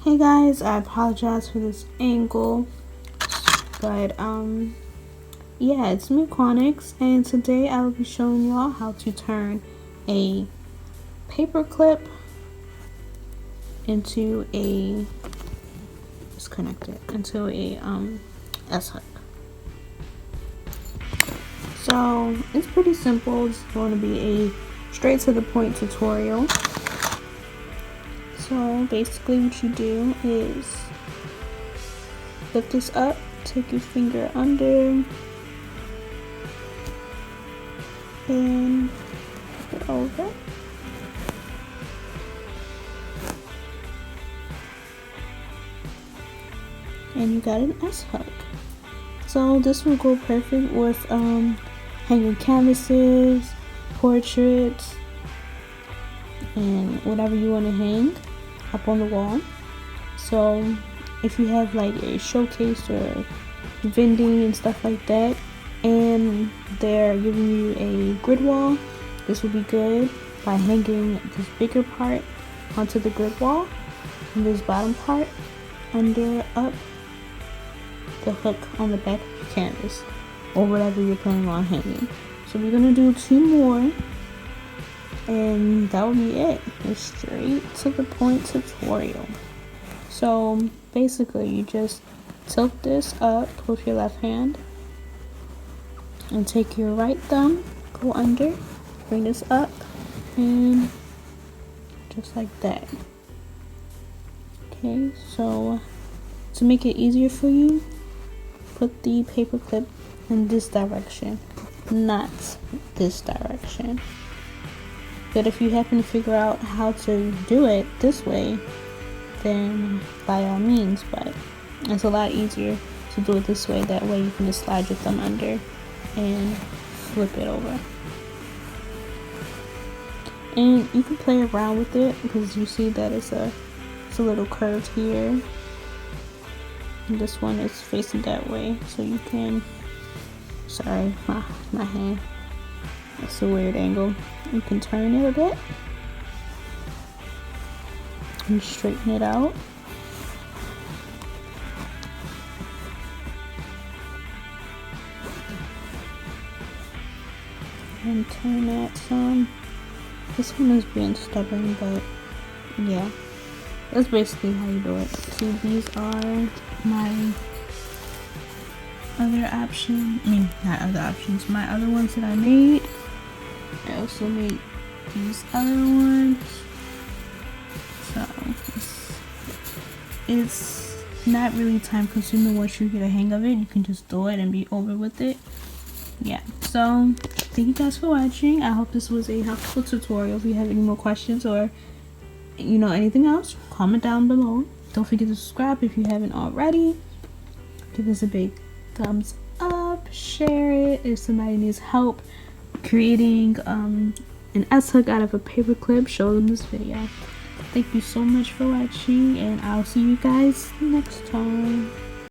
Hey guys, I apologize for this angle, but yeah, it's me, Quanix, and today I will be showing y'all how to turn a paper clip into a S-hook. So it's pretty simple. It's going to be a straight to the point tutorial. So basically what you do is lift this up, take your finger under, and flip it over. And you got an S-hook. So this will go perfect with hanging canvases, portraits, and whatever you want to hang up on the wall. So if you have like a showcase or vending and stuff like that, and they're giving you a grid wall, this will be good by hanging this bigger part onto the grid wall and this bottom part up the hook on the back of your canvas or whatever you're planning on hanging. So we're gonna do 2 more, and that will be it. It's straight to the point tutorial. So basically you just tilt this up with your left hand and take your right thumb, go under, bring this up, and just like that. Okay, so to make it easier for you, put the paper clip in this direction, not this direction. But if you happen to figure out how to do it this way, then by all means, but it's a lot easier to do it this way. That way you can just slide your thumb under and flip it over. And you can play around with it because you see that it's a little curved here. And this one is facing that way, so you can, sorry, my hand, that's a weird angle. You can turn it a bit and straighten it out. And turn that some. This one is being stubborn, but yeah, that's basically how you do it. See, these are my other option, my other ones that I made. I also made these other ones. So it's not really time consuming. Once you get a hang of it, you can just do it and be over with it. Yeah, so thank you guys for watching. I hope this was a helpful tutorial. If you have any more questions or anything else, comment down below. Don't forget to subscribe if you haven't already. Give us a big thumbs up, share it if somebody needs help creating an S-hook out of a paper clip. Show them this video. Thank you so much for watching, and I'll see you guys next time.